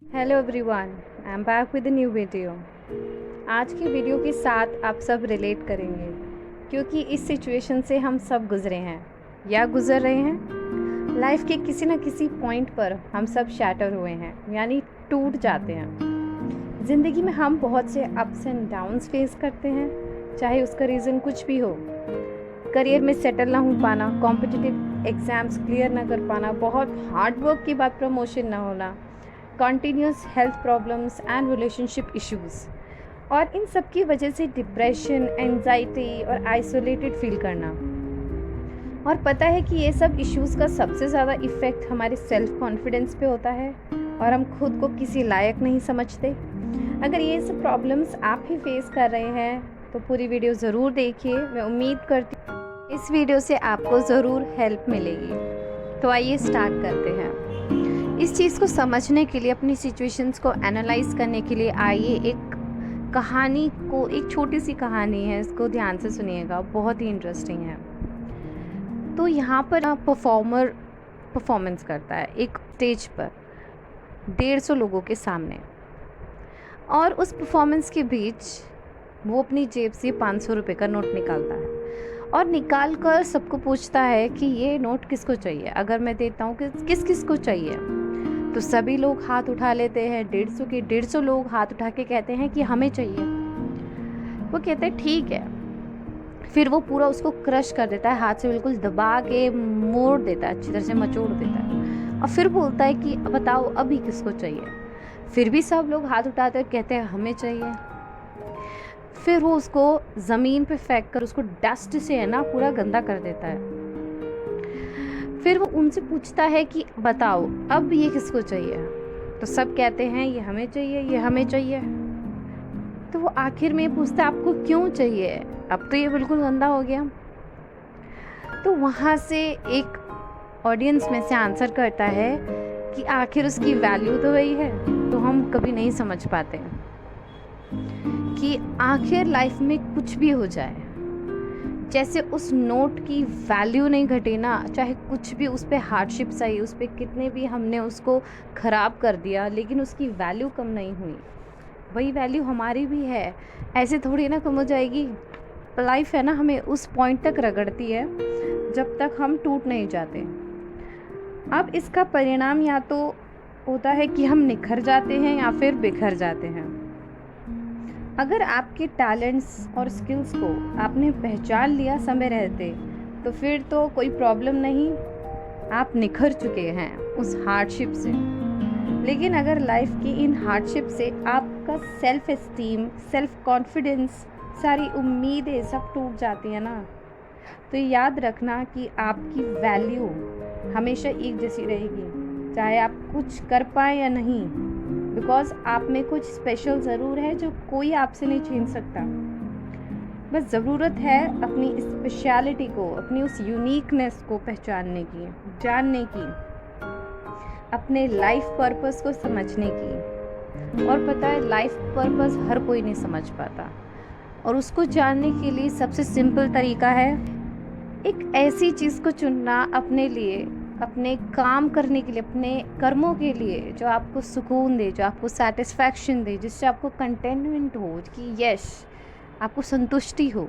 Hello everyone, I am back with new video. आज की video के साथ आप सब रिलेट करेंगे क्योंकि इस सिचुएशन से हम सब गुजरे हैं या गुजर रहे हैं। लाइफ के किसी न किसी पॉइंट पर हम सब शैटर हुए हैं, यानी टूट जाते हैं। ज़िंदगी में हम बहुत से अप्स एंड डाउन्स फेस करते हैं, चाहे उसका रीज़न कुछ भी हो। करियर में सेटल ना हो पाना, कॉम्पिटिटिव एग्ज़ाम्स क्लियर ना कर पाना, बहुत हार्ड वर्क के बाद प्रमोशन ना होना, continuous health problems and relationship issues, और इन सब की वजह से डिप्रेशन, एंजाइटी और आइसोलेटेड फील करना। और पता है कि ये सब इश्यूज़ का सबसे ज़्यादा इफ़ेक्ट हमारे सेल्फ कॉन्फिडेंस पे होता है और हम खुद को किसी लायक नहीं समझते। अगर ये सब प्रॉब्लम्स आप ही फेस कर रहे हैं तो पूरी वीडियो ज़रूर देखिए। मैं उम्मीद करती हूँ इस वीडियो से आपको ज़रूर हेल्प मिलेगी। तो आइए स्टार्ट करते हैं। इस चीज़ को समझने के लिए, अपनी सिचुएशंस को एनालाइज करने के लिए आइए एक कहानी को, एक छोटी सी कहानी है, इसको ध्यान से सुनिएगा, बहुत ही इंटरेस्टिंग है। तो यहाँ पर परफॉर्मर परफॉर्मेंस करता है एक स्टेज पर 150 लोगों के सामने, और उस परफॉर्मेंस के बीच वो अपनी जेब से 500 रुपये का नोट निकालता है और निकाल कर सबको पूछता है कि ये नोट किसको चाहिए, अगर मैं देता हूँ कि किस किस को चाहिए। तो सभी लोग हाथ उठा लेते हैं। 150 के 150 लोग हाथ उठा के कहते हैं कि हमें चाहिए। वो कहते हैं ठीक है। फिर वो पूरा उसको क्रश कर देता है, हाथ से बिल्कुल दबा के मोड़ देता है, अच्छी तरह से मचोड़ देता है, और फिर बोलता है कि बताओ अभी किसको चाहिए। फिर भी सब लोग हाथ उठाते हैं, कहते हैं हमें चाहिए। फिर वो उसको ज़मीन पे फेंक कर उसको डस्ट से है ना पूरा गंदा कर देता है। फिर वो उनसे पूछता है कि बताओ अब ये किसको चाहिए। तो सब कहते हैं ये हमें चाहिए, ये हमें चाहिए। तो वो आखिर में पूछता है आपको क्यों चाहिए, अब तो ये बिल्कुल गंदा हो गया। तो वहाँ से एक ऑडियंस में से आंसर करता है कि आखिर उसकी वैल्यू तो वही है। तो हम कभी नहीं समझ पाते कि आखिर लाइफ में कुछ भी हो जाए, जैसे उस नोट की वैल्यू नहीं घटी ना, चाहे कुछ भी उस पर हार्डशिप्स आई, उस पर कितने भी हमने उसको ख़राब कर दिया, लेकिन उसकी वैल्यू कम नहीं हुई। वही वैल्यू हमारी भी है, ऐसे थोड़ी ना कम हो जाएगी। लाइफ है ना, हमें उस पॉइंट तक रगड़ती है जब तक हम टूट नहीं जाते। अब इसका परिणाम या तो होता है कि हम निखर जाते हैं या फिर बिखर जाते हैं। अगर आपके टैलेंट्स और स्किल्स को आपने पहचान लिया समय रहते, तो फिर तो कोई प्रॉब्लम नहीं, आप निखर चुके हैं उस हार्डशिप से। लेकिन अगर लाइफ की इन हार्डशिप से आपका सेल्फ एस्टीम, सेल्फ कॉन्फिडेंस, सारी उम्मीदें सब टूट जाती हैं ना, तो याद रखना कि आपकी वैल्यू हमेशा एक जैसी रहेगी, चाहे आप कुछ कर पाएँ या नहीं। बिकॉज आप में कुछ स्पेशल ज़रूर है जो कोई आपसे नहीं छीन सकता। बस ज़रूरत है अपनी स्पेशलिटी को, अपनी उस यूनिकनेस को पहचानने की, जानने की, अपने लाइफ पर्पस को समझने की। और पता है, लाइफ पर्पस हर कोई नहीं समझ पाता, और उसको जानने के लिए सबसे सिंपल तरीका है एक ऐसी चीज़ को चुनना अपने लिए, अपने काम करने के लिए, अपने कर्मों के लिए, जो आपको सुकून दे, जो आपको सेटिस्फैक्शन दे, जिससे आपको कंटेनमेंट हो, कि यस आपको संतुष्टि हो।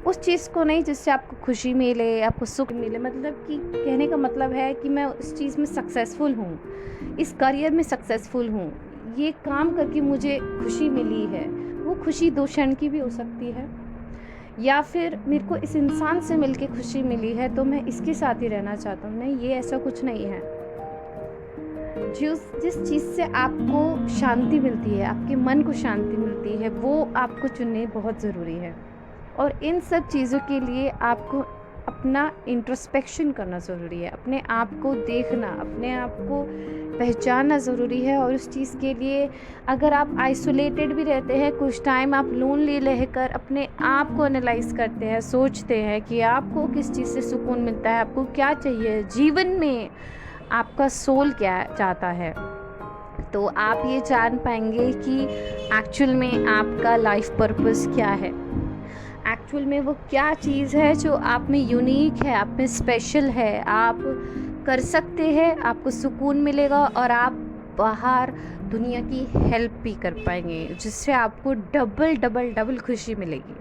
उस चीज़ को नहीं जिससे आपको खुशी मिले, आपको सुख मिले। मतलब कि कहने का मतलब है कि मैं इस चीज़ में सक्सेसफुल हूँ, इस करियर में सक्सेसफुल हूँ, ये काम करके मुझे खुशी मिली है। वो खुशी 2 क्षण की भी हो सकती है, या फिर मेरे को इस इंसान से मिलके खुशी मिली है तो मैं इसके साथ ही रहना चाहता हूँ। नहीं, ये ऐसा कुछ नहीं है। जिस चीज़ से आपको शांति मिलती है, आपके मन को शांति मिलती है, वो आपको चुननी बहुत ज़रूरी है। और इन सब चीज़ों के लिए आपको अपना इंट्रोस्पेक्शन करना ज़रूरी है, अपने आप को देखना, अपने आप को पहचानना ज़रूरी है। और उस चीज़ के लिए अगर आप आइसोलेटेड भी रहते हैं, कुछ टाइम आप लोनली रहकर अपने आप को एनालाइज करते हैं, सोचते हैं कि आपको किस चीज़ से सुकून मिलता है, आपको क्या चाहिए जीवन में, आपका सोल क्या चाहता है, तो आप ये जान पाएंगे कि एक्चुअल में आपका लाइफ पर्पस क्या है, एक्चुअल में वो क्या चीज़ है जो आप में यूनिक है, आप में स्पेशल है, आप कर सकते हैं, आपको सुकून मिलेगा और आप बाहर दुनिया की हेल्प भी कर पाएंगे, जिससे आपको डबल डबल डबल खुशी मिलेगी।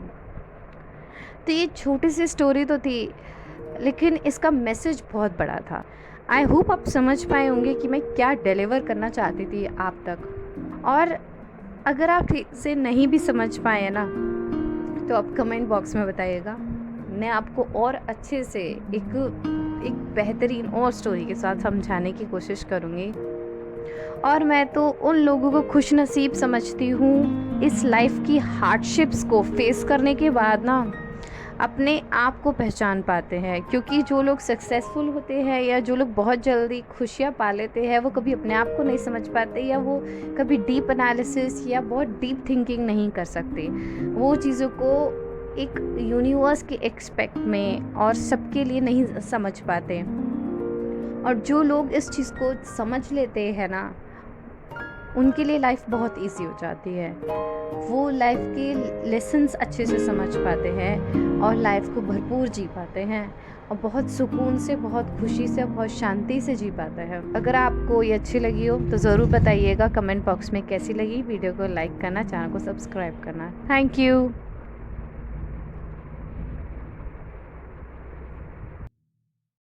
तो ये छोटी सी स्टोरी तो थी, लेकिन इसका मैसेज बहुत बड़ा था। आई होप आप समझ पाए होंगे कि मैं क्या डिलीवर करना चाहती थी आप तक। और अगर आप ठीक से नहीं भी समझ पाए ना, तो आप कमेंट बॉक्स में बताइएगा, मैं आपको और अच्छे से एक बेहतरीन और स्टोरी के साथ समझाने की कोशिश करूँगी। और मैं तो उन लोगों को खुश नसीब समझती हूँ इस लाइफ की हार्डशिप्स को फेस करने के बाद ना अपने आप को पहचान पाते हैं। क्योंकि जो लोग सक्सेसफुल होते हैं या जो लोग बहुत जल्दी खुशियाँ पा लेते हैं, वो कभी अपने आप को नहीं समझ पाते, या वो कभी डीप एनालिसिस या बहुत डीप थिंकिंग नहीं कर सकते। वो चीज़ों को एक यूनिवर्स के एक्सपेक्ट में और सबके लिए नहीं समझ पाते। और जो लोग इस चीज़ को समझ लेते हैं ना, उनके लिए लाइफ बहुत इजी हो जाती है। वो लाइफ के लेसन्स अच्छे से समझ पाते हैं और लाइफ को भरपूर जी पाते हैं, और बहुत सुकून से, बहुत खुशी से, बहुत शांति से जी पाते हैं। अगर आपको ये अच्छी लगी हो तो ज़रूर बताइएगा कमेंट बॉक्स में कैसी लगी। वीडियो को लाइक करना, चैनल को सब्सक्राइब करना। Thank you.